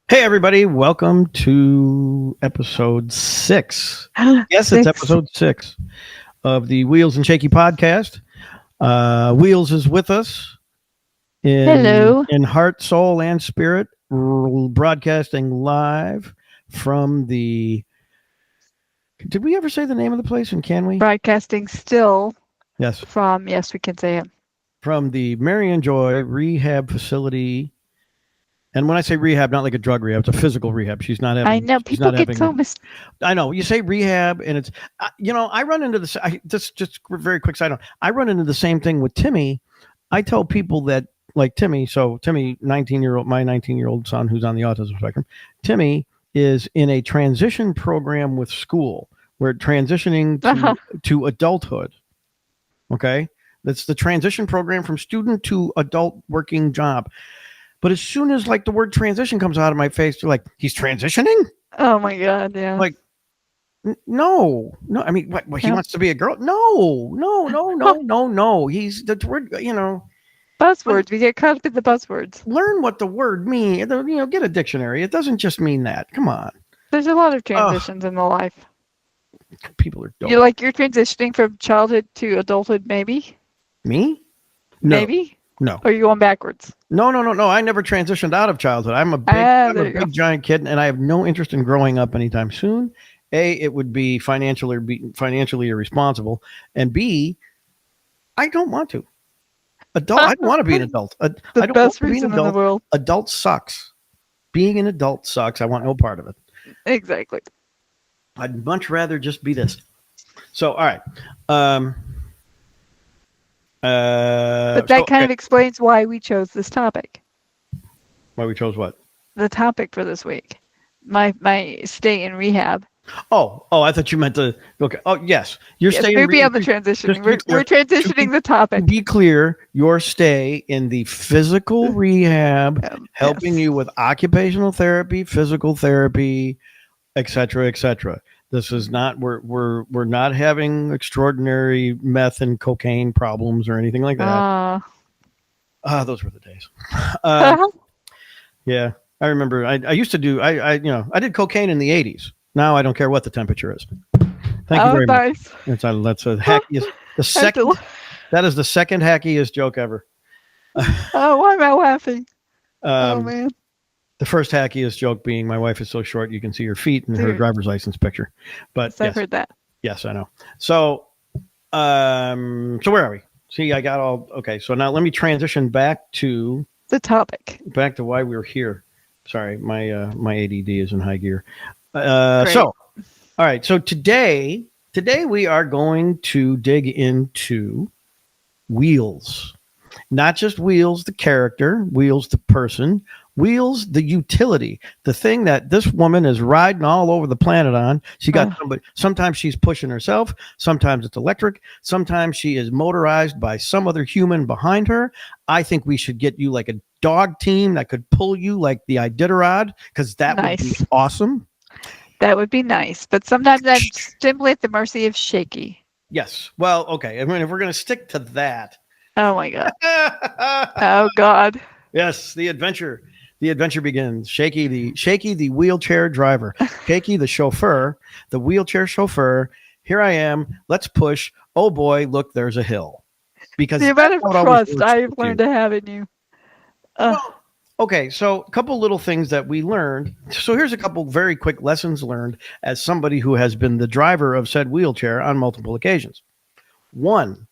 Hey, everybody. Welcome to episode 6. Yes, it's Six. episode 6 of the Wheels and Shaky podcast. Wheels is with us in, Hello. in heart, soul, and spirit, broadcasting live from the. Did we ever say the name of the place, and can we? Broadcasting still Yes. from, yes, we can say it. From the Marion Joy Rehab Facility. And when I say rehab, not like a drug rehab, it's a physical rehab. She's not I having. know She's people not get so having. mis. I know you say rehab, and it's I run into this. Just very quick side note. I run into the same thing with Timmy. I tell people that like Timmy. So Timmy, 19-year-old, my 19-year-old son who's on the autism spectrum. Timmy is in a transition program with school. We're transitioning to adulthood. Okay, that's the transition program from student to adult working job. But as soon as like the word transition comes out of my face, they're like, he's transitioning? Oh my God, yeah. Like, no. I mean, what he Yep. wants to be a girl? No. He's the word, Buzzwords. We get caught up in the buzzwords. learn what the word means. Get a dictionary. It doesn't just mean that. Come on. There's a lot of Oh, transitions in the life. people are dope. You're transitioning from childhood to adulthood, maybe? Me? No, Maybe? no. Or are you going backwards? No. I never transitioned out of childhood. I'm a There you go. big giant kid, and I have no interest in growing up anytime soon. A, it would be financially irresponsible, and B, I don't want to. I don't want to be an adult. I The don't want best to be an reason in the adult. world. Adult sucks. Being an adult sucks. I want no part of it. Exactly. I'd much rather just be this. So, all right. Um, But that kind of explains why we chose this topic. why we chose what? The topic for this week. My stay in rehab. Oh, I thought you meant the. Okay. Oh, yes. You're Yes, staying. we're beyond the transitioning. We're transitioning the To topic. be clear, your stay in the physical rehab, helping Yes. you with occupational therapy, physical therapy, etc., etc. This is not we're not having extraordinary meth and cocaine problems or anything like that. Those were the days. Um, yeah, I remember. I used to do. I did cocaine in the '80s. Now I don't care what the temperature is. Thank you very much. Nice. That's a hackiest. The second. That is the second hackiest joke ever. Oh, why am I laughing? Oh Um, man. the first hackiest joke being my wife is so short you can see her feet in her Dude. driver's license picture. But Yes, I've heard that. yes, I know. So, so where are we? See, I got all okay. So now let me transition back to The topic. why we were here. Sorry, my ADD is in high gear. Great. So, all right. So today we are going to dig into Wheels. Not just Wheels, the character, Wheels, the person, Wheels, the utility, the thing that this woman is riding all over the planet on. She got somebody, sometimes she's pushing herself, sometimes it's electric, sometimes she is motorized by some other human behind her. I think we should get you like a dog team that could pull you like the Iditarod, because that would be awesome. That would be nice. But sometimes I'm simply at the mercy of Shaky. Yes. Well, okay. I mean, if we're going to stick to that. Oh my God. Oh God. Yes, the adventure begins. Shaky the wheelchair driver. Shaky the chauffeur, the wheelchair chauffeur. Here I am. Let's push. Oh boy, look, there's a hill. Because the amount of trust I've learned to have in you. Well, okay, so a couple little things that we learned. So here's a couple very quick lessons learned as somebody who has been the driver of said wheelchair on multiple occasions. One,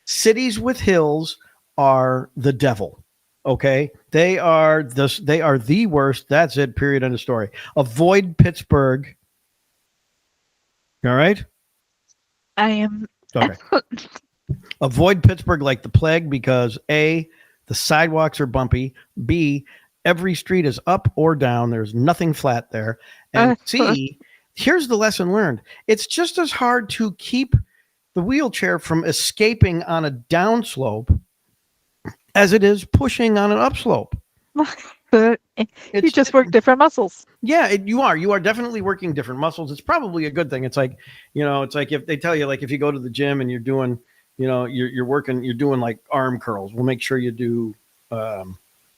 cities with hills are the devil. Okay, they are the worst. That's it. Period. End of story. Avoid Pittsburgh. All right. I am. Okay. Avoid Pittsburgh like the plague because A, the sidewalks are bumpy. B, every street is up or down. There's nothing flat there. And C, here's the lesson learned. It's just as hard to keep the wheelchair from escaping on a downslope as it is pushing on an upslope. But you just work different muscles. Yeah, you are definitely working different muscles. It's probably a good thing. It's like, it's like if they tell you, like, if you go to the gym and you're doing, you're doing like arm curls, we'll make sure you do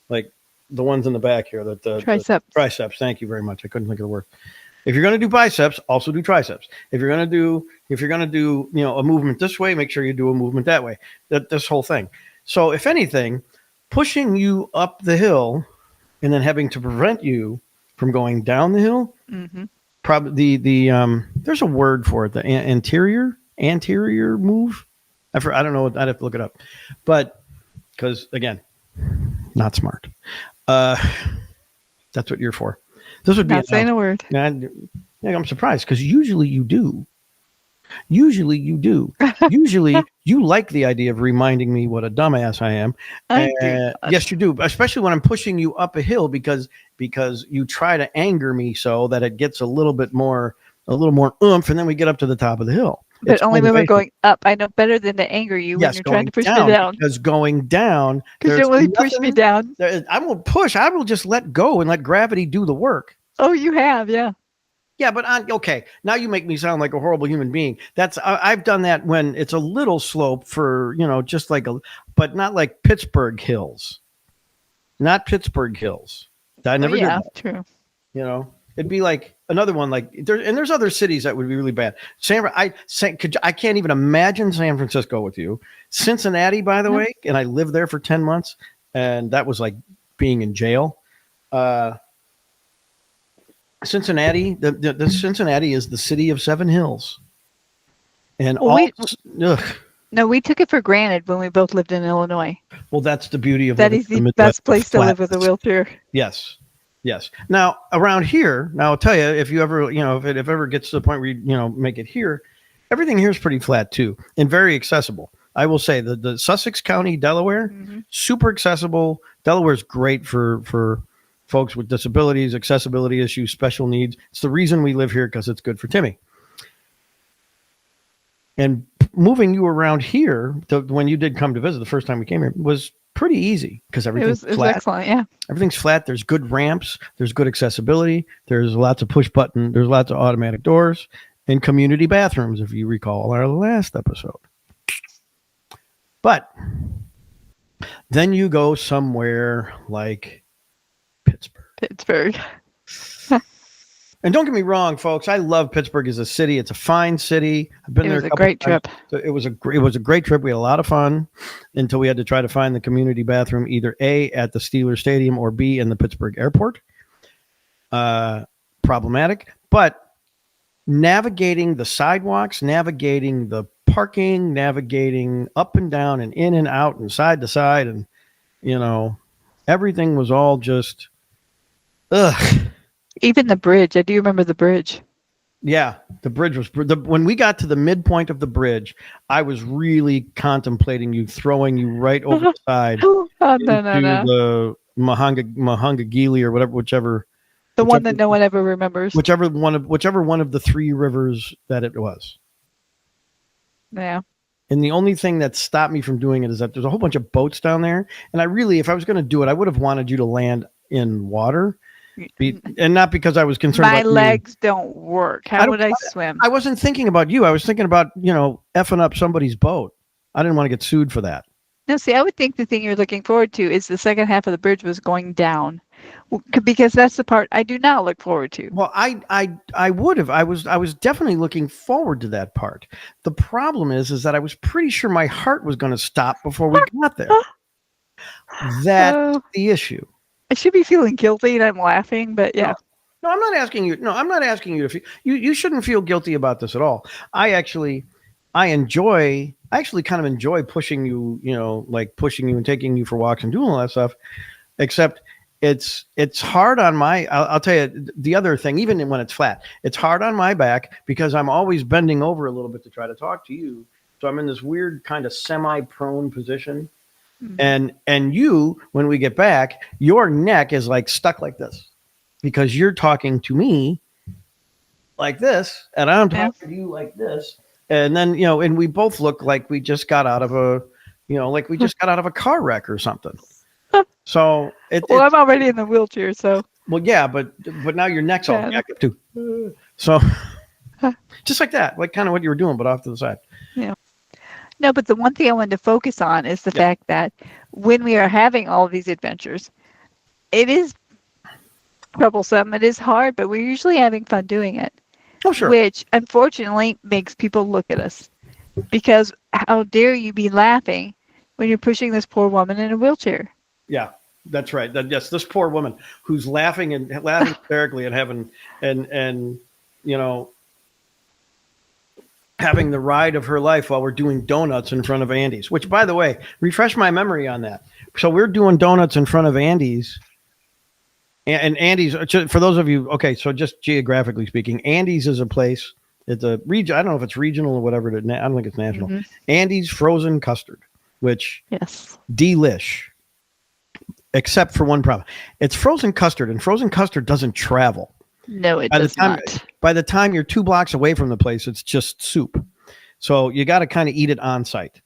like the ones in the back here, the Triceps. triceps. Thank you very much. I couldn't think of the word. If you're going to do biceps, also do triceps. If you're going to do, a movement this way, make sure you do a movement that way. This whole thing. So if anything, pushing you up the hill and then having to prevent you from going down the hill, Mm-hmm. probably there's a word for it, the anterior move. I don't know. I'd have to look it up, but because again, not smart. Uh, that's what you're for. This would be Not saying a word. I'm surprised because usually you do. Usually you like the idea of reminding me what a dumbass I am. I do. Yes, you do, especially when I'm pushing you up a hill because you try to anger me so that it gets a little more oomph, and then we get up to the top of the hill. But It's only when we're motivation. going up. I know better than to anger you when Yes, you're trying to push me down, down. because going down, Because you there's don't really push me nothing- down. I won't push. I will just let go and let gravity do the work. Oh, you have, yeah. Yeah, but okay. Now you make me sound like a horrible human being. I've done that when it's a little slope for just like but not like Pittsburgh hills. Not Pittsburgh hills. I never did that. True. It'd be like another one. Like there's other cities that would be really bad. I can't even imagine San Francisco with you. Cincinnati, by the way, and I lived there for 10 months, and that was like being in jail. Cincinnati, the Cincinnati is the city of seven hills, and No, we took it for granted when we both lived in Illinois. Well, that's the beauty of that is the best place to live with a wheelchair. Yes. Now around here, I'll tell you, if you ever, if it ever gets to the point where you make it here, everything here is pretty flat too and very accessible. I will say the Sussex County, Delaware, super accessible. Delaware is great for folks with disabilities, accessibility issues, special needs. It's the reason we live here because it's good for Timmy. And moving you around here, when you did come to visit the first time we came here, was pretty easy because everything's flat. It was excellent, yeah. Everything's flat. There's good ramps. There's good accessibility. There's lots of push button. There's lots of automatic doors and community bathrooms, if you recall our last episode. But then you go somewhere like Pittsburgh. And don't get me wrong, folks. I love Pittsburgh as a city. It's a fine city. I've been there. It was a great trip. It was a great trip. We had a lot of fun until we had to try to find the community bathroom, either A, at the Steelers Stadium, or B, in the Pittsburgh airport. Problematic. But navigating the sidewalks, navigating the parking, navigating up and down and in and out and side to side, and everything was all just ugh. Even the bridge. I do remember the bridge. Yeah, the bridge was when we got to the midpoint of the bridge, I was really contemplating throwing you right over the side the Mahangagili or whichever. The one that no one ever remembers. Whichever one of the three rivers that it was. Yeah. And the only thing that stopped me from doing it is that there's a whole bunch of boats down there, and if I was going to do it, I would have wanted you to land in water. And not because I was concerned my about legs don't work. How would I swim? I wasn't thinking about you. I was thinking about, effing up somebody's boat. I didn't want to get sued for that. No, see, I would think the thing you're looking forward to is the second half of the bridge was going down, because that's the part I do not look forward to. Well, I would have. I was definitely looking forward to that part. The problem is that I was pretty sure my heart was going to stop before we got there. That's the issue. I should be feeling guilty and I'm laughing, but yeah. No, I'm not asking you. No, I'm not asking you to feel. You shouldn't feel guilty about this at all. I actually kind of enjoy pushing you, like pushing you and taking you for walks and doing all that stuff. Except it's hard on I'll tell you the other thing, even when it's flat, it's hard on my back because I'm always bending over a little bit to try to talk to you. So I'm in this weird kind of semi-prone position. Mm-hmm. And you, when we get back, your neck is like stuck like this because you're talking to me like this, and I'm talking to you like this. And then, and we both look like we just got out of a car wreck or something. So I'm already in the wheelchair, so. Well, yeah, but now your neck's all jacked up too. So just like that, like kind of what you were doing, but off to the side. Yeah. No, but the one thing I wanted to focus on is the fact that when we are having all of these adventures, it is troublesome. It is hard, but we're usually having fun doing it, Oh, sure. which unfortunately makes people look at us because how dare you be laughing when you're pushing this poor woman in a wheelchair? Yeah, that's right. Yes, this poor woman who's laughing and laughing hysterically and having and you know having the ride of her life while we're doing donuts in front of Andy's. Which, by the way, refresh my memory on that. So we're doing donuts in front of Andy's. And Andy's, for those of you, okay, so just geographically speaking, Andy's is a place. It's a region. I don't know if it's regional or whatever. I don't think it's national. Mm-hmm. Andy's frozen custard, which Yes. delish, except for one problem. It's frozen custard, and frozen custard doesn't travel. No, it By the does time not. by the time you're 2 blocks away from the place, it's just soup. So you got to kind of eat it on site.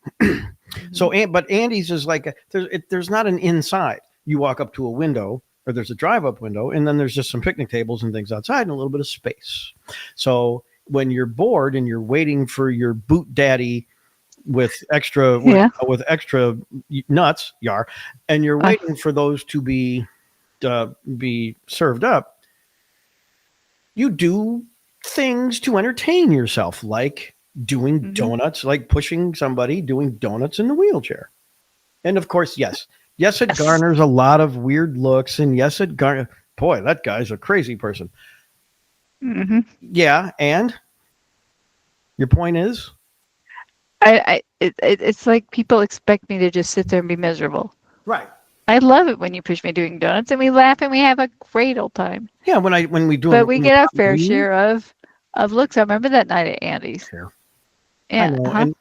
So, but Andy's is like there's not an inside. You walk up to a window, or there's a drive-up window, and then there's just some picnic tables and things outside, and a little bit of space. So when you're bored and you're waiting for your boot daddy with extra with extra nuts, and you're waiting for those to be served up, you do things to entertain yourself, like doing donuts, like pushing somebody doing donuts in the wheelchair. And of course, yes, it garners a lot of weird looks, and yes, boy, that guy's a crazy person. Mm-hmm. Yeah, and your point is, It's like people expect me to just sit there and be miserable. right? I love it when you push me doing donuts, and we laugh and we have a great old time. Yeah, when we do, but we get our fair share of looks. I remember that night at Andy's. Sure. Yeah, I know,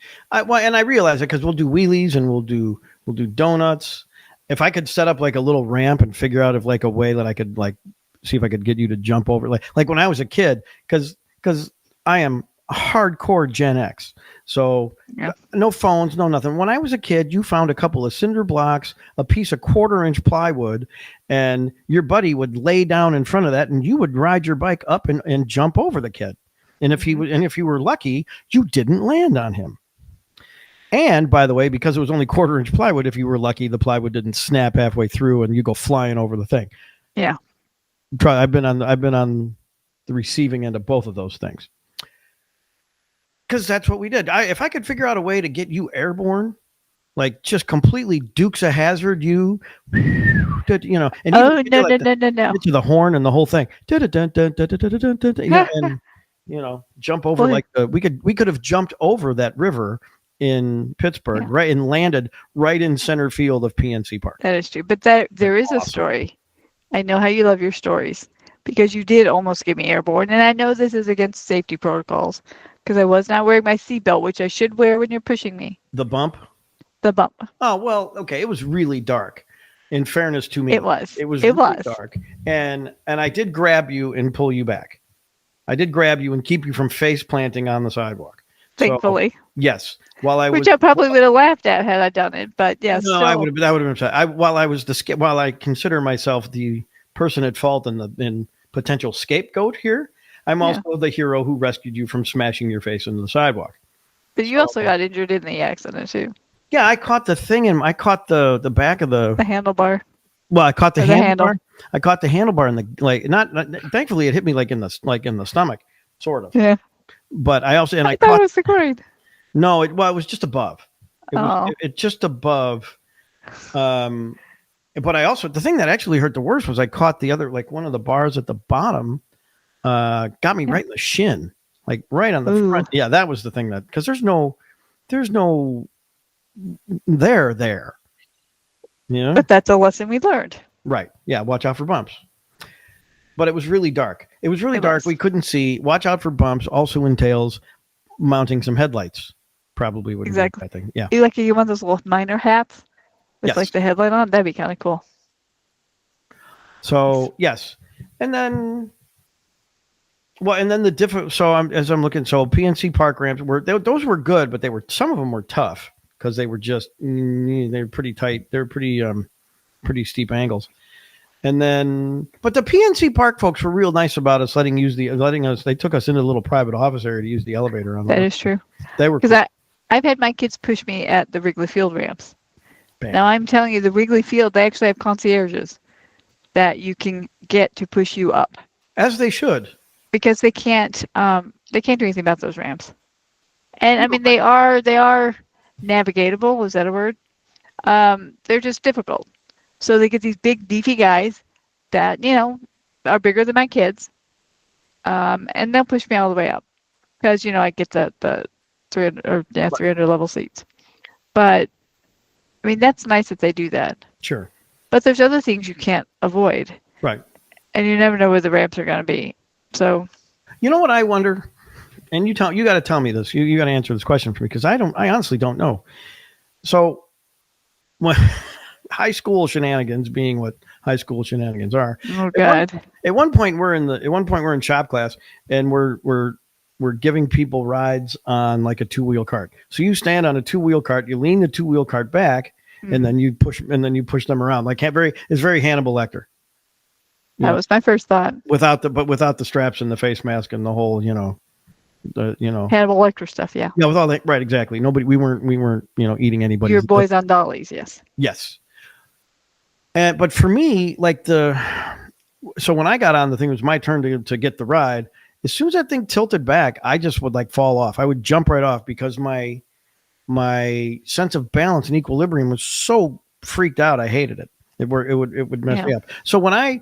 and I realize it because we'll do wheelies and we'll do donuts. If I could set up like a little ramp and figure out if like a way that I could like see if I could get you to jump over, like when I was a kid, because I am hardcore Gen X, so no phones, no nothing. When I was a kid, you found a couple of cinder blocks, a piece of 1/4-inch plywood, and your buddy would lay down in front of that, and you would ride your bike up and jump over the kid. And if you were lucky, you didn't land on him. And by the way, because it was only 1/4-inch plywood, if you were lucky, the plywood didn't snap halfway through and you go flying over the thing. Yeah. I've been on the receiving end of both of those things. Because that's what we did. If I could figure out a way to get you airborne, like just completely Dukes of Hazzard you, and no. to the horn and the whole thing, and jump over we could have jumped over that river in Pittsburgh, right, and landed right in center field of PNC Park. That is true, but there is a story. I know how you love your stories because you did almost get me airborne, and I know this is against safety protocols. Because I was not wearing my seatbelt, which I should wear when you're pushing me. The bump? The bump. Oh, well, okay. It was really dark. In fairness to me. It was. It was really dark. And I did grab you and pull you back. I did grab you and keep you from face planting on the sidewalk. Thankfully. So, yes. Which I probably would have laughed at had I done it, but yes. No, I would have been upset. While I consider myself the person at fault and potential scapegoat here, I'm also the hero who rescued you from smashing your face into the sidewalk. But you also got injured in the accident too. Yeah, I caught the thing and I caught the back of the handlebar. Well, I caught the handlebar. I caught the handlebar in the not thankfully it hit me like in the stomach, sort of. Yeah. But I also I thought it was the groin. No, it was just above. It just above. But I also the thing that actually hurt the worst was I caught the other one of the bars at the bottom. Got me right in the shin, like right on the front. Yeah, that was the thing because there's no there. Yeah. But that's a lesson we learned. Right. Yeah. Watch out for bumps. But it was really dark. It was really dark. We couldn't see. Watch out for bumps also entails mounting some headlights. Probably would be a bad thing. Yeah. You you want those little miner hats with the headlight on? That'd be kind of cool. So yes, and then. Well, and then the different. So as I'm looking, so PNC Park ramps those were good, but some of them were tough because they were just they were pretty tight. They're pretty steep angles. And then, but the PNC Park folks were real nice about us letting us. They took us into a little private office area to use the elevator on. That is true. They were because I've had my kids push me at the Wrigley Field ramps. Bam. Now I'm telling you, the Wrigley Field they actually have concierges. that you can get to push you up, As they should. because they can't do anything about those ramps. And I mean, they are navigatable. Is that a word? They're just difficult. So they get these big beefy guys that are bigger than my kids, and they'll push me all the way up because I get the 300 or 300 level seats. But I mean, that's nice that they do that. Sure. But there's other things you can't avoid, Right. and you never know where the ramps are going to be. So You know what I wonder? And you got to tell me this. You got to answer this question for me because I honestly don't know. So, when high school shenanigans being what high school shenanigans are. oh god, At one point we're in shop class and we're giving people rides on like a two-wheel cart. So you stand on a two-wheel cart, you lean the two-wheel cart back, and then you push them around. Like it's very Hannibal Lecter. that was my first thought. Without the straps and the face mask and the whole, Hannibal Lecter stuff, yeah. Yeah, with all that, right? Exactly. We weren't eating anybody. Your boys on dollies, yes. Yes. But for me, like so when I got on the thing, it was my turn to get the ride. As soon as that thing tilted back, I just would like fall off. I would jump right off because my sense of balance and equilibrium was so freaked out. I hated it. It would mess me up. So when I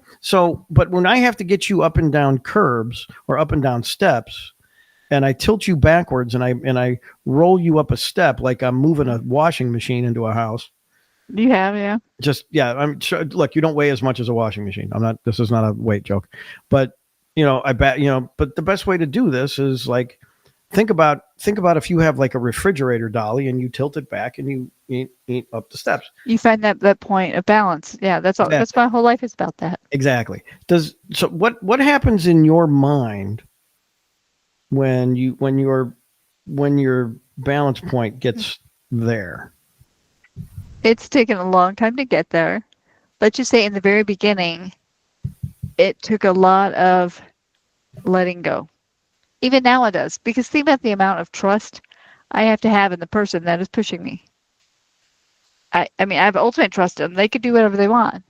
have to get you up and down curbs or up and down steps, and I tilt you backwards and I roll you up a step like I'm moving a washing machine into a house. You have, yeah. I'm sure. Look, you don't weigh as much as a washing machine. This is not a weight joke, but I bet But the best way to do this is like think about if you have like a refrigerator dolly and you tilt it back and you eat up the steps. You find that point of balance. Yeah, that's all. Exactly. That's my whole life is about that. Exactly. What happens in your mind when your balance point gets there? It's taken a long time to get there. Let's just say in the very beginning, it took a lot of letting go. Even now it does. Because think about the amount of trust I have to have in the person that is pushing me. I mean, I have ultimate trust in them. They could do whatever they want.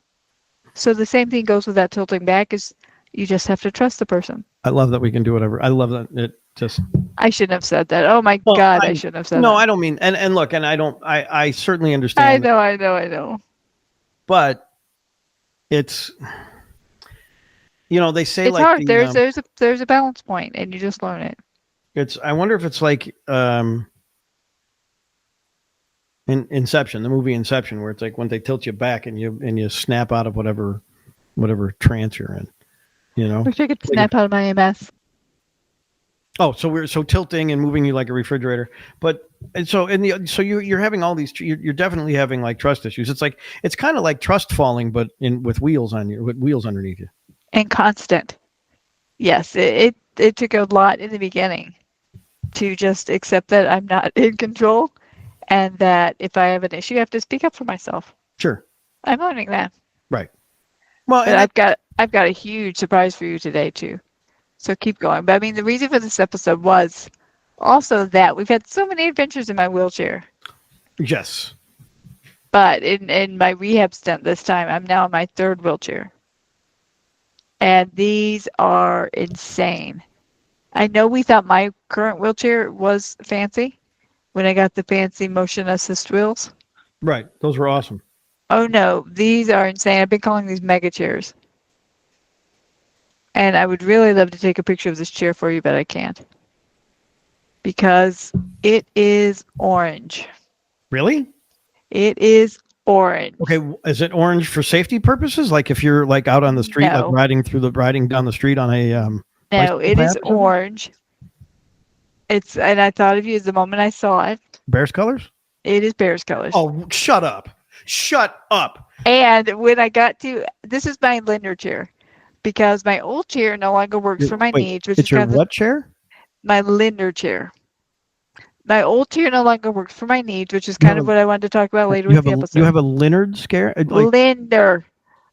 So the same thing goes with that tilting back is you just have to trust the person. I love that we can do whatever. I love that it just... I shouldn't have said that. Oh my God, I shouldn't have said that. No, I don't mean, and look, and I certainly understand. I know. But it's, they say it's like hard. There's a balance point and you just learn it. I wonder if it's like in Inception, the movie Inception, where it's like when they tilt you back and you snap out of whatever trance you're in. I wish I could snap out of my MS. Oh, so we're tilting and moving you like a refrigerator, you're having all these. You're definitely having like trust issues. It's kind of like trust falling, but with wheels underneath you. And constant. Yes, it took a lot in the beginning to just accept that I'm not in control, and that if I have an issue, I have to speak up for myself. Sure, I'm learning that. Right. Well, but I've got a huge surprise for you today too. So keep going. But I mean, the reason for this episode was also that we've had so many adventures in my wheelchair. Yes. But in my rehab stint this time, I'm now in my third wheelchair. And these are insane. I know we thought my current wheelchair was fancy when I got the fancy motion assist wheels. Right. Those were awesome. Oh no, these are insane. I've been calling these mega chairs. And I would really love to take a picture of this chair for you, but I can't. Because it is orange. Really? It is orange. Okay, is it orange for safety purposes? Like if you're like out on the street, no. like riding down the street on a no, it is orange. And I thought of you the moment I saw it. Bears colors? It is Bears colors. Oh, shut up. Shut up. And when I got to, this is my Linder chair. Because my old chair no longer works for my needs. Which it's is your what chair? My Linder chair. My old chair no longer works for my needs, which is kind of what I wanted to talk about later in the episode. You have a Linder scare? Linder.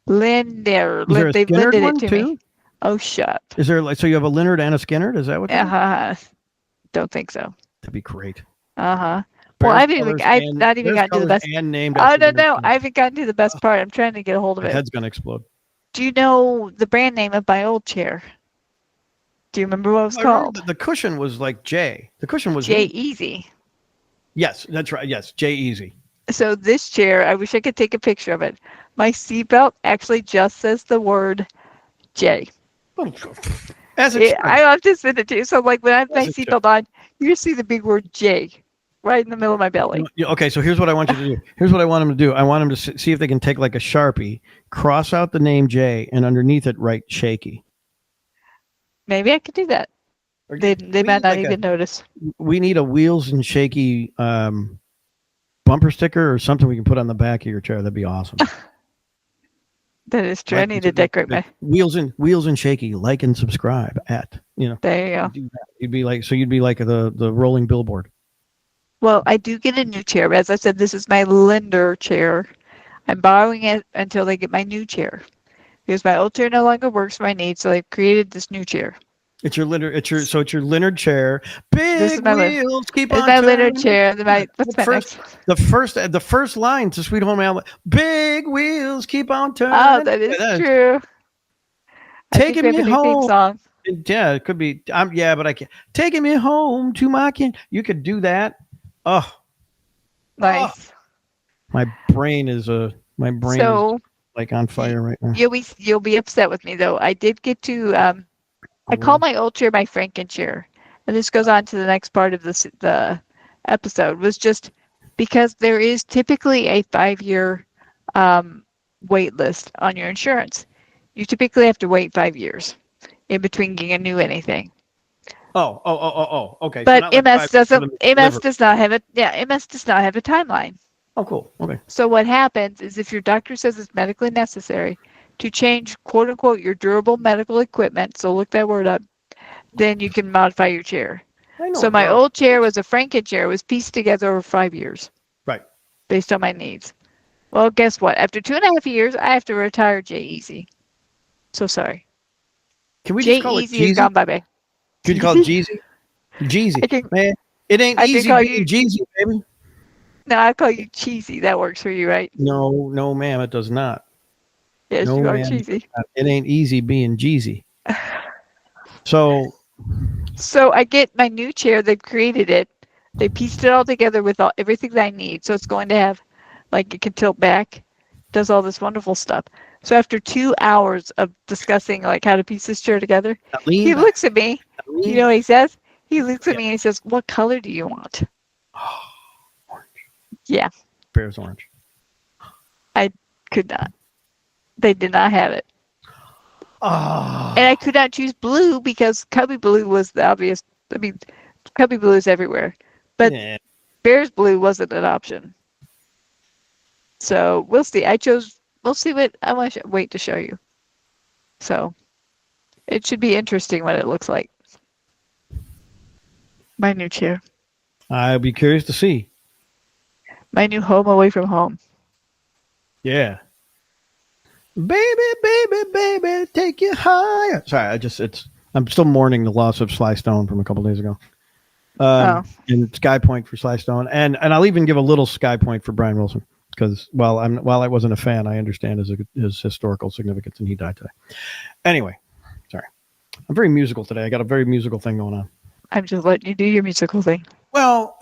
They've lended it to me. Oh, shut. Is there so you have a Linder and a Skinner? Is that what? Don't think so. That'd be great. Well, I've not even gotten to the best. And named Oh no, I haven't gotten to the best part. I'm trying to get a hold of it. My head's gonna explode. Do you know the brand name of my old chair? Do you remember what it was I remember called? the cushion was like J. The cushion was J me. Easy. Yes, that's right. Yes, J Easy. So this chair, I wish I could take a picture of it. My seatbelt actually just says the word J. As it should. I have to send it to you. So like when I have my As it should. seatbelt on, you see the big word J right in the middle of my belly. Okay, so here's what I want you to do. Here's what I want them to do. I want them to see if they can take like a Sharpie, cross out the name J, and underneath it write Shaky. Maybe I could do that. They We might need not like a even notice. we need a Wheels and Shaky bumper sticker or something we can put on the back of your chair. That'd be awesome. That is true. I Like need to decorate my. Wheels and Shaky. Like and subscribe at There you go. do that. You'd be like the rolling billboard. Well, I do get a new chair. As I said, this is my lender chair. I'm borrowing it until they get my new chair because my old chair no longer works for my needs. So I've created this new chair. It's your Leonard chair. This is Big my wheels keep it's on my lender turning. chair. What's my First, next one? the first line to Sweet Home Alabama. Big wheels keep on Oh, turning. that is Yeah, true. I think taking we have me a new theme home. song. Yeah, it could be. Yeah, but I can't. Taking me home to my kin. You could do that. Oh, oh. Nice. My brain is So like on fire right now. you'll be upset with me though. I did get to I call my old chair my Franken chair, and this goes on to the next part of the episode. Was just because there is typically a 5-year wait list on your insurance. You typically have to wait 5 years in between getting a new anything. Oh. Okay, so But not like MS 5 for doesn't. them to MS deliver. does not have it. Yeah, MS does not have a timeline. Oh, cool. Okay. So what happens is if your doctor says it's medically necessary to change quote unquote your durable medical equipment, so look that word up, then you can modify your chair. I know So what my durable old chair is. was a Franken chair. It was pieced together over 5 years Right. based on my needs. Well, guess what? After 2.5 years, I have to retire J Easy. So sorry. Can we J just call it Easy is Jeezy? gone bye bye. Could you call it Jeezy? Jeezy. I can Man, it ain't I can easy call being you Jeezy, baby. no, I call you cheesy. That works for you, right? No, no, ma'am, it does not. Yes, No, you are ma'am, it does cheesy. not. It ain't easy being Jeezy. So, So I get my new chair. They've created it. They pieced it all together with everything that I need. So it's going to have, like, it can tilt back, does all this wonderful stuff. So after 2 hours of discussing like how to piece this chair together, lean he back. looks at me. You Lean know back. what he says? He looks at Yeah. me and he says, "What color do you want?" Orange. Yeah, Bear's orange. I could not. They did not have it. And I Oh, could not choose blue because Cubby Blue was the obvious. I mean, Cubby Blue is everywhere, but yeah. Bear's Blue wasn't an option. So we'll see. We'll see what I want to wait to show you. So it should be interesting what it looks like. My new chair, I'll be curious to see. my new home away from home. Yeah. Baby, take you higher. Sorry, I'm still mourning the loss of Sly Stone from a couple days ago. Oh, And Sky Point for Sly Stone, and I'll even give a little Sky Point for Brian Wilson because while I wasn't a fan, I understand his historical significance, and he died today. Anyway, sorry, I'm very musical today. I got a very musical thing going on. I'm just letting you do your musical thing. Well,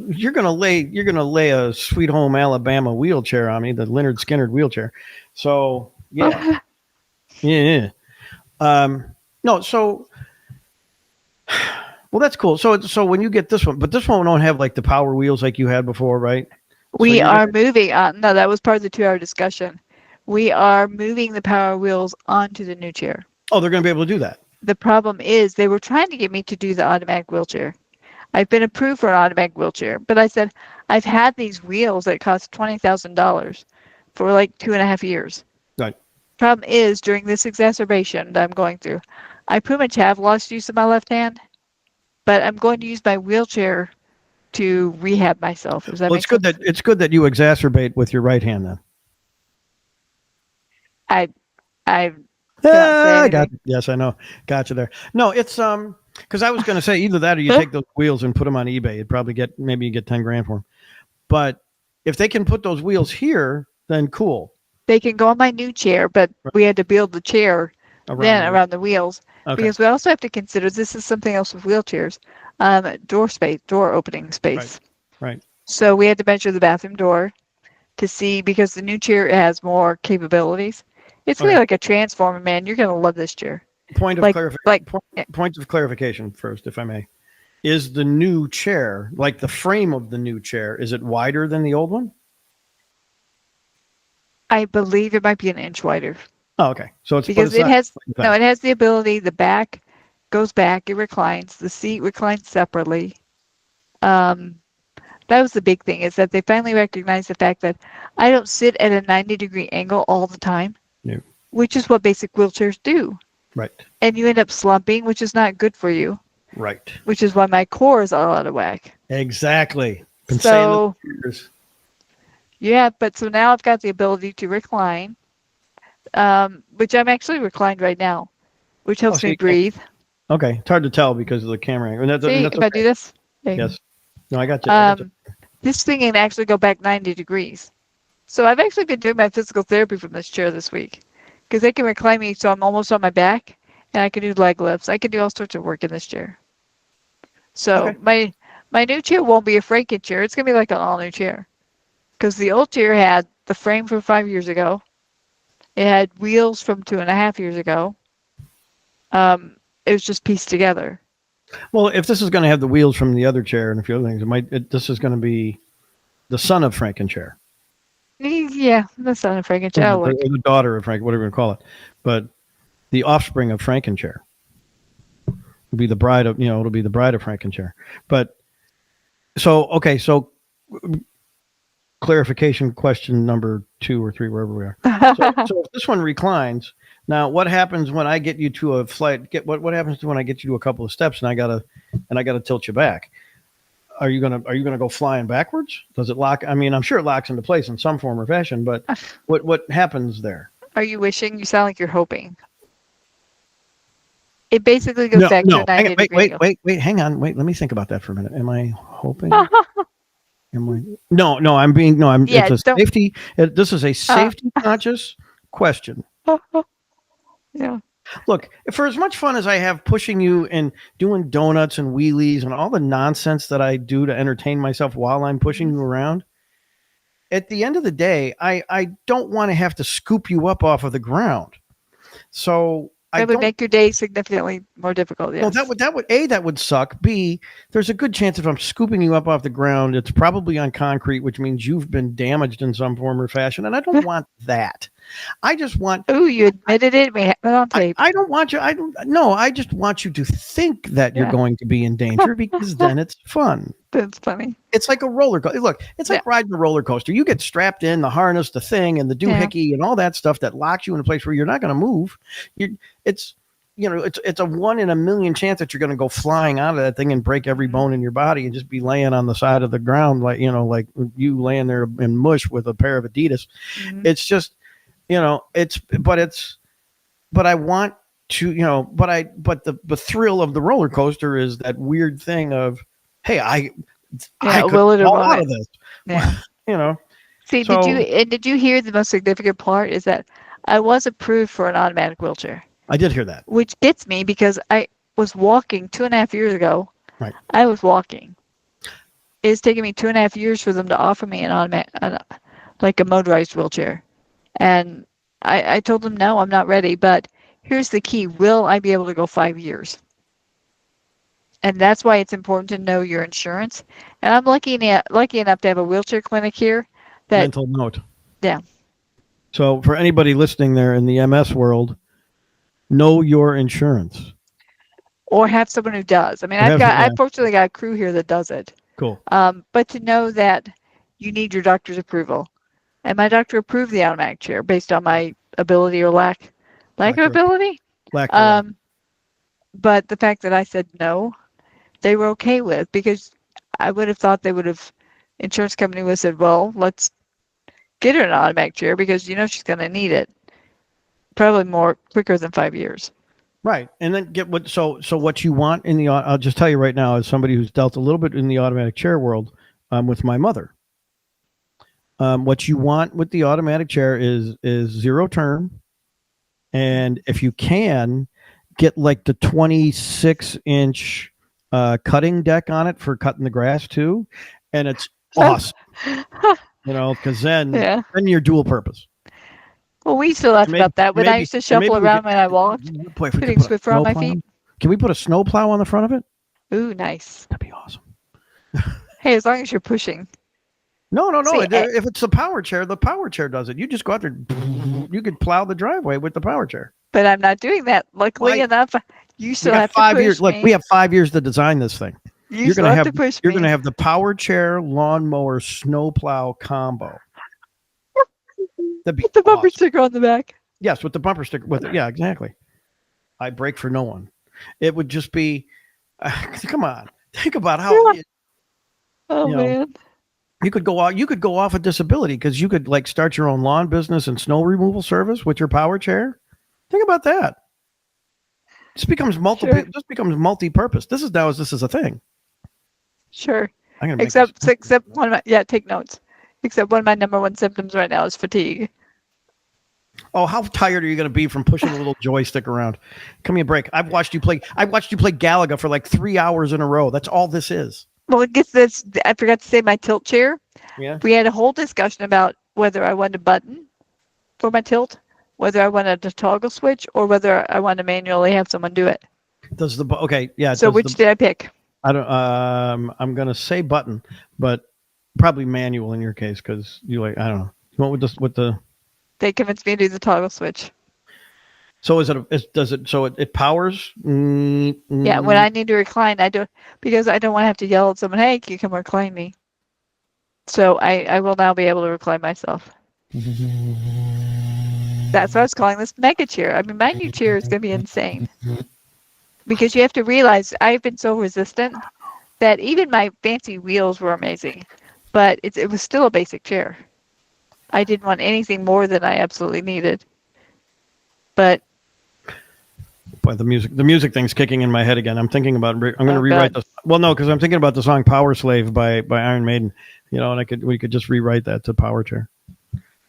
you're gonna lay a Sweet Home Alabama wheelchair on me, the Leonard Skinner wheelchair. So yeah, yeah. No, so well, that's cool. So when you get this one, but this one won't have like the power wheels like you had before, right? So We you're are gonna, moving on. No, that was part of the 2-hour discussion. We are moving the power wheels onto the new chair. oh, they're gonna be able to do that. The problem is they were trying to get me to do the automatic wheelchair. I've been approved for an automatic wheelchair, but I said I've had these wheels that cost $20,000 for like 2.5 years. Right. Problem is during this exacerbation that I'm going through, I pretty much have lost use of my left hand, but I'm going to use my wheelchair to rehab myself. Does that Well, make sense? it's good that you exacerbate with your right hand then. I cannot say I got anything. yes, I know. Got you there. No, it's because I was going to say either that or you take those wheels and put them on eBay. You'd probably maybe you get 10 grand for them. But if they can put those wheels here, then cool. They can go on my new chair, but Right. we had to build the chair Around then the wheel. around the wheels Okay. because we also have to consider this is something else with wheelchairs, door space, door opening Right. space. Right. So we had to measure the bathroom door to see because the new chair has more capabilities. It's gonna be Okay. like a transformer, man. You're gonna love this chair. Point of Like clarification. like eh, Point of clarification first, if I may. Is the new chair, like the frame of the new chair, is it wider than the old one? I believe it might be an inch wider Oh, okay. So it's, but because it's it not has no, fast. it has the ability. The back goes back. It reclines. The seat reclines separately. Um, that was the big thing is that they finally recognized the fact that I don't sit at a 90-degree angle all the time, No. which is what basic wheelchairs do. Right. And you end up slumping, which is not good for you, Right. which is why my core is all out of whack. Exactly. Been saying this So, for years. yeah, but so now I've got the ability to recline, which I'm actually reclined right now, which Oh, helps so me you can't. breathe. Okay. It's hard to tell because of the camera angle. And See, that's if I okay. do this, Yes. No, I got you. I got you. um, this thing can actually go back 90 degrees. So I've actually been doing my physical therapy from this chair this week because they can recline me so I'm almost on my back and I can do leg lifts. I can do all sorts of work in this chair. So Okay. my new chair won't be a Franken chair. It's gonna be like an all new chair because the old chair had the frame from 5 years ago. It had wheels from 2.5 years ago. It was just pieced together. Well, if this is going to have the wheels from the other chair and a few other things, this is going to be the son of Franken chair. Yeah, that's not a Franken Or chair. Look, the daughter of Frank, whatever you call it. But the offspring of Franken chair will be the bride of, it'll be the bride of Franken chair. But so, okay. So clarification question number 2 or 3, wherever we are. So if this one reclines, now what happens when I get you to a flight? What happens to when I get you to a couple of steps and I gotta tilt you back? Are you gonna go flying backwards? Does it lock? I mean, I'm sure it locks into place in some form or fashion, but what happens there? are you wishing? You sound like you're hoping. It basically goes No, back to a no. Hang on, 90 wait, degree wait, angle. wait, wait. Hang on, wait. Let me think about that for a minute. Am I hoping? Am I? No, no. I'm being no. I'm. It's Yeah, a don't. safety. This is a Uh, safety conscious question. yeah. Look, for as much fun as I have pushing you and doing donuts and wheelies and all the nonsense that I do to entertain myself while I'm pushing Mhm. you around, at the end of the day, I don't want to have to scoop you up off of the ground. So I That would don't. make your day significantly more difficult. Well, Yes. that would suck. B, there's a good chance if I'm scooping you up off the ground, it's probably on concrete, which means you've been damaged in some form or fashion, and I don't want that. I just want Oh, you admitted it. We have it on tape. I don't want you. I don't. No, I just want you to think that you're Yeah, going to be in danger because then it's fun. that's funny. It's like a roller coaster. Look, it's Yeah, like riding a roller coaster. You get strapped in the harness, the thing, and the yeah. doohickey, and all that stuff that locks you in a place where you're not going to move. You, it's it's a 1 in a million chance that you're going to go flying out of that thing and break every Mhm, bone in your body and just be laying on the side of the ground like like you laying there in mush with a pair of Adidas. mhm. It's just but I want to, but the thrill of the roller coaster is that weird thing of, hey, I Yeah, could will it or fall won't out of it? this, Yeah. you know. See, So did you hear the most significant part is that I was approved for an automatic wheelchair, I did hear that. which gets me because I was walking 2.5 years ago. Right. I was walking. It's taken me 2.5 years for them to offer me an automatic, like a motorized wheelchair. And I told them, no, I'm not ready. But here's the key. Will I be able to go 5 years? And that's why it's important to know your insurance. And I'm lucky enough to have a wheelchair clinic here that, Mental note. yeah, So for anybody listening there in the MS world, know your insurance. or have someone who does. I mean, Or have I yeah, fortunately got a crew here that does it. cool. But to know that you need your doctor's approval. And my doctor approved the automatic chair based on my ability or lack Lack of thereof. ability. Lack thereof. Um, but the fact that I said no, they were okay with because I would have thought they would have insurance company would have said, well, let's get her an automatic chair because you know she's going to need it probably more quicker than 5 years. Right. And then get so what you want in the I'll just tell you right now as somebody who's dealt a little bit in the automatic chair world with my mother. What you want with the automatic chair is zero turn, and if you can get like the 26-inch cutting deck on it for cutting the grass too, and it's awesome. Because Yeah. then you're dual purpose. Well, we still laughed Maybe about that when I used to shuffle we could. around when I walked, Boy, if we could putting put a Swiffer on snow my plow. feet. Can we put a snow plow on the front of it? Ooh, nice. That'd be awesome. Hey, as long as you're pushing. No. See, If it's the power chair does it. You just go out there. You could plow the driveway with the power chair. but I'm not doing that. Luckily Why? enough, you We still got have to 5 years. push Look, me. we have 5 years to design this thing. You still have to push You're me. gonna have the power chair, lawnmower, snowplow combo. That'd be With the bumper awesome. sticker on the back. Yes, with the bumper sticker. With it. Yeah, exactly. I break for no one. It would just be. Come on, think about how Oh you know man. you could go out. You could go off a disability because you could like start your own lawn business and snow removal service with your power chair. Think about that. This becomes multiple. Sure. This becomes multi-purpose. This is a thing. Sure. I'm gonna make Except this. one of my take notes. Except one of my number one symptoms right now is fatigue. Oh, how tired are you going to be from pushing a little joystick around? Give me a break. I've watched you play Galaga for like 3 hours in a row. That's all this is. Well, it gets this. I forgot to say my tilt chair. Yeah. We had a whole discussion about whether I wanted a button for my tilt, whether I wanted a toggle switch, or whether I wanted to manually have someone do it. Does the okay? Yeah. So which did I pick? I don't. I'm going to say button, but probably manual in your case because you like. I don't know. You want with the. They convinced me to do the toggle switch. So it powers? Yeah, when I need to recline, I do because I don't want to have to yell at someone, "Hey, can you come recline me?" So I will now be able to recline myself. That's what I was calling this mega chair. I mean, my new chair is going to be insane because you have to realize I've been so resistant that even my fancy wheels were amazing, but it was still a basic chair. I didn't want anything more than I absolutely needed. But Boy, the music thing's kicking in my head again. I'm thinking about. I'm going to rewrite God. this. Well, no, because I'm thinking about the song "Power Slave" by Iron Maiden. And we could just rewrite that to power chair.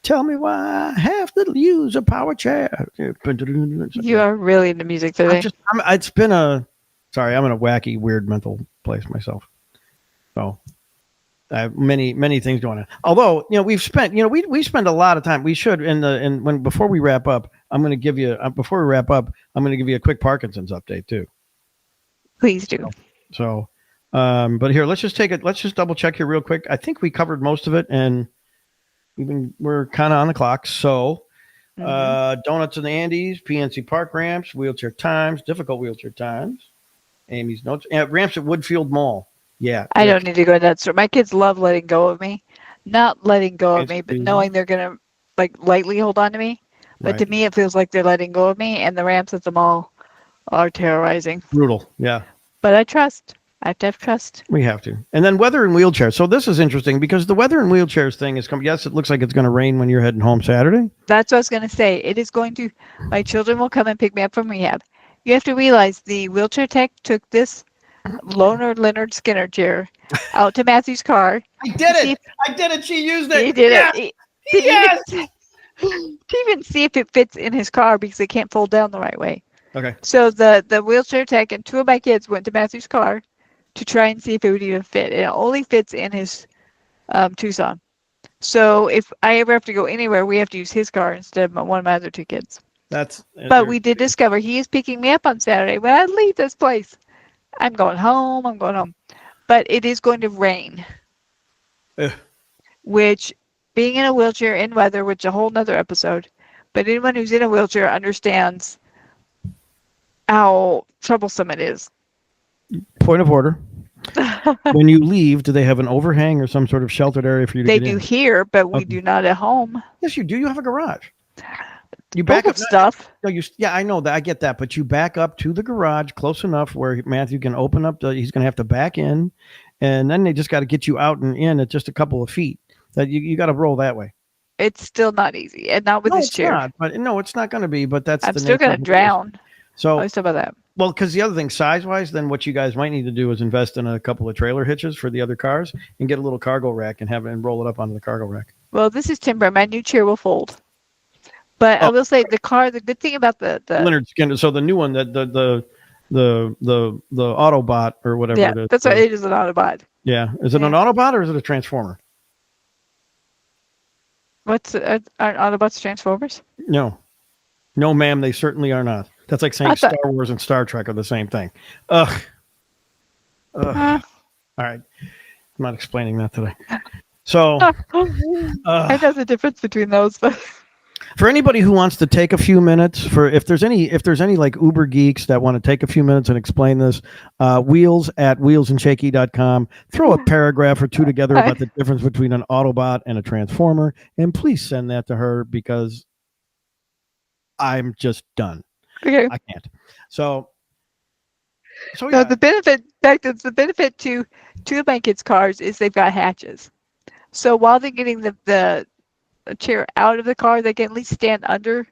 Tell me why I have to use a power chair. You are really into music today. It's been sorry, I'm in a wacky, weird mental place myself. So I have many things going on. Although, we've spent, we spend a lot of time. We should before we wrap up, I'm going to give you a quick Parkinson's update too. Please do. So, but here, let's just double check here real quick. I think we covered most of it, and we're kind of on the clock. So, donuts in the Andes, PNC Park ramps, wheelchair times, difficult wheelchair times, Amy's notes, ramps at Woodfield Mall. Yeah. I don't need to go to that store. My kids love letting go of me. Not letting go of me, but knowing they're going to lightly hold on to me. But to me, it feels like they're letting go of me, and the ramps at the mall are terrorizing. Brutal. Yeah. But I trust. I have to have trust. We have to. And then weather and wheelchairs. So this is interesting because the weather and wheelchairs thing is coming. Yes, it looks like it's going to rain when you're heading home Saturday. That's what I was going to say. It is going to. My children will come and pick me up from rehab. You have to realize the wheelchair tech took this Loner Leonard Skinner chair out to Matthew's car. I did it. She used it. He did it. To even see if it fits in his car because it can't fold down the right way. Okay. So the wheelchair tech and two of my kids went to Matthew's car to try and see if it would even fit. It only fits in his Tucson. So if I ever have to go anywhere, we have to use his car instead of one of my other two kids. But we did discover he is picking me up on Saturday when I leave this place. I'm going home. But it is going to rain. Which, being in a wheelchair in weather, which is a whole nother episode, but anyone who's in a wheelchair understands how troublesome it is. Point of order. When you leave, do they have an overhang or some sort of sheltered area for you to get in? They do here, but we do not at home. Yes, you do. You have a garage. You back up stuff. I know that. I get that. But you back up to the garage close enough where Matthew can open up. He's going to have to back in. And then they just got to get you out and in at just a couple of feet. That you got to roll that way. It's still not easy. And not with this chair. It's not going to be. But I'm still going to drown. So I about that. Well, because the other thing, size-wise, then what you guys might need to do is invest in a couple of trailer hitches for the other cars and get a little cargo rack and roll it up onto the cargo rack. Well, this is timber. My new chair will fold. But I Oh, will say the good thing about the Leonard Skinner. So the new one, that the Autobot or whatever yeah, it is. that's what it is, an Autobot. Yeah, is it an Yeah. Autobot or is it a Transformer? What's aren't Autobots Transformers? No, no, ma'am. They certainly are not. That's like I saying thought. Star Wars and Star Trek are the same thing. Ugh. Uh, Ugh. All right, I'm not explaining that today. So, I know the difference between those, but for anybody who wants to take a few minutes, for if there's any like Uber geeks that want to take a few minutes and explain this, wheels at wheelsandshaky.com. Throw a paragraph or two together I, about the difference between an Autobot and a Transformer, and please send that to her because I'm just done. okay. I can't. So No, yeah, the benefit, in fact, it's the benefit to two of my kids' cars is they've got hatches. So while they're getting the chair out of the car, they can at least stand under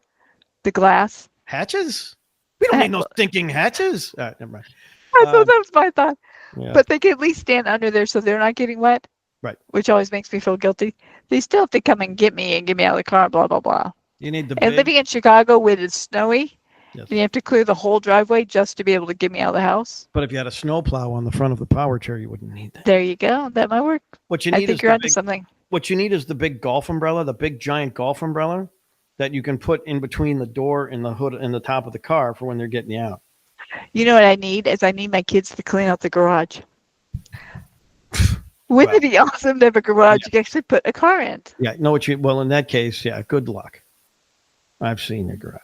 the glass. hatches. We don't need no stinking hatches. Never mind. I thought that was my thought. Yeah, But they can at least stand under there so they're not getting wet, right. which always makes me feel guilty. They still have to come and get me out of the car, blah, blah, blah. You need the And big. living in Chicago when it's snowy, Yes. and you have to clear the whole driveway just to be able to get me out of the house. But if you had a snowplow on the front of the power chair, you wouldn't need that. There you go. That might work. What you I need think is you're the onto big. something. What you need is the big golf umbrella, the big giant golf umbrella that you can put in between the door and the hood and the top of the car for when they're getting you out. You know what I need is I need my kids to clean out the garage. Wouldn't Well, it be awesome to have a garage yeah. you can actually put a car in? Yeah, know what you. Well, in that case, yeah, good luck. I've seen your garage.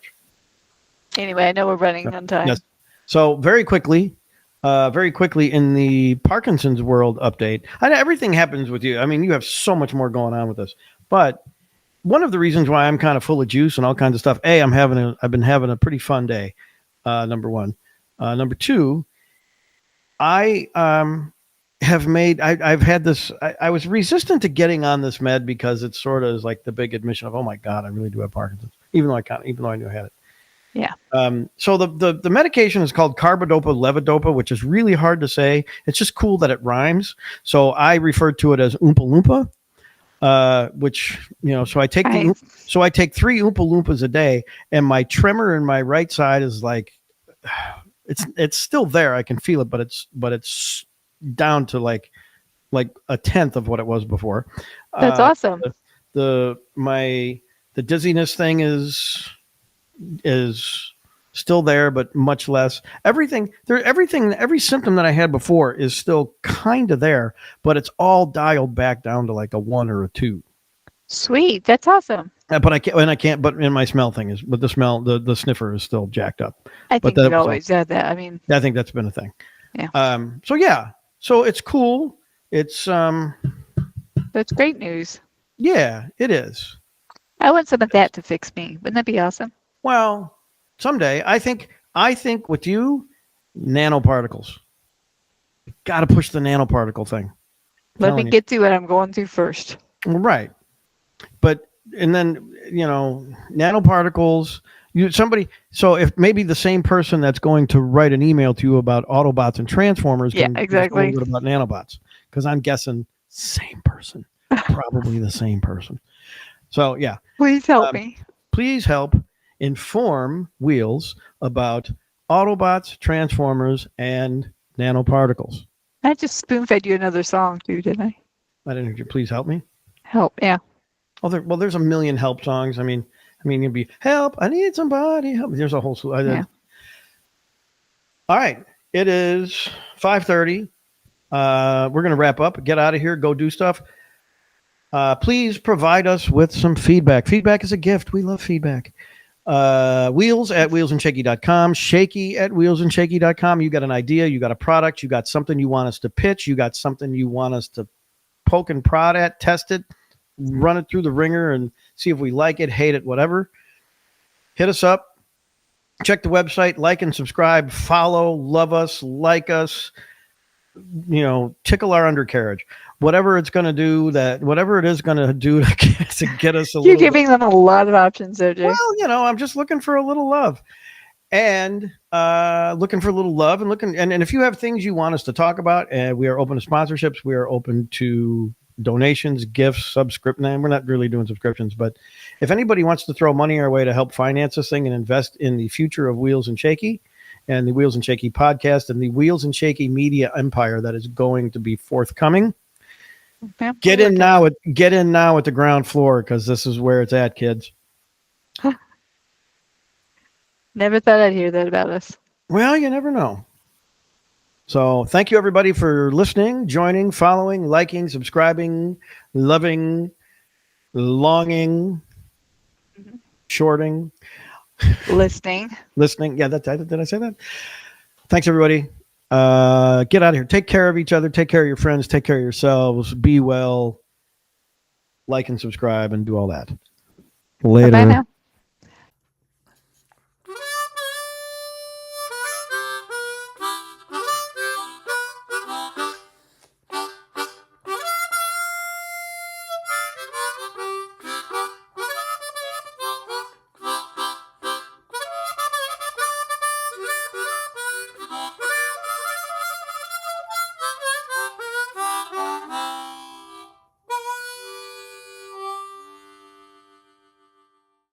Anyway, I know we're running on time. Yes. So very quickly in the Parkinson's world update, I know everything happens with you. I mean, you have so much more going on with this, but one of the reasons why I'm kind of full of juice and all kinds of stuff. I've been having a pretty fun day. Number one, number two, I I've had this. I was resistant to getting on this med because it sort of is like the big admission of, oh my god, I really do have Parkinson's, even though I knew I had it. Yeah. So the medication is called carbidopa levodopa, which is really hard to say. It's just cool that it rhymes. So I refer to it as Oompa Loompa, which, so I take Nice. I take 3 Oompa Loompas a day, and my tremor in my right side is like, it's still there. I can feel it, but it's down to like a tenth of what it was before. That's awesome. The dizziness thing is still there, but much less. Every symptom that I had before is still kind of there, but it's all dialed back down to like a 1 or a 2. Sweet. That's awesome. But I can't. But in my smell thing is, but the smell, the sniffer is still jacked up. I But think you've always had that. I mean, I think that's been a thing. Yeah. So yeah. So it's cool. It's that's great news. yeah, it is. I want some of that to fix me. Wouldn't that be awesome? Well, someday I think with you, nanoparticles. Got to push the nanoparticle thing. Let me get through what I'm going through first. Right. But and then nanoparticles. So if maybe the same person that's going to write an email to you about Autobots and Transformers can exactly. a little bit about nanobots, because I'm guessing same person, probably the same person. So yeah. Please help me. Please help inform Wheels about Autobots, Transformers, and nanoparticles. I just spoon-fed you another song too, didn't I? I didn't hear you. Please help me. Help, yeah. Oh, there's a million help songs. I mean, you'd be help. I need somebody help. There's a whole slew. Yeah. All right, it is 5:30. We're gonna wrap up. Get out of here. Go do stuff. Please provide us with some feedback. Feedback is a gift. We love feedback. Wheels at wheelsandshaky.com, Shaky at wheelsandshaky.com. You got an idea, you got a product, you got something you want us to pitch, you got something you want us to poke and prod at, test it, run it through the ringer and see if we like it, hate it, whatever. Hit us up. Check the website, like and subscribe, follow, love us, like us, tickle our undercarriage. Whatever it is going to do to get us a little. You're giving them a lot of options there, Jay. Well, I'm just looking for a little love. And looking for a little love and if you have things you want us to talk about, we are open to sponsorships. We are open to donations, gifts, subscription. We're not really doing subscriptions, but if anybody wants to throw money our way to help finance this thing and invest in the future of Wheels and Shaky and the Wheels and Shaky podcast and the Wheels and Shaky media empire that is going to be forthcoming, Yeah, get in now at the ground floor, because this is where it's at, kids. Never thought I'd hear that about us. Well, you never know. So thank you, everybody, for listening, joining, following, liking, subscribing, loving, longing, shorting, Listening. listening. Yeah, did I say that? Thanks, everybody. Get out of here. Take care of each other. Take care of your friends. Take care of yourselves. Be well. Like and subscribe and do all that. Later. Bye now.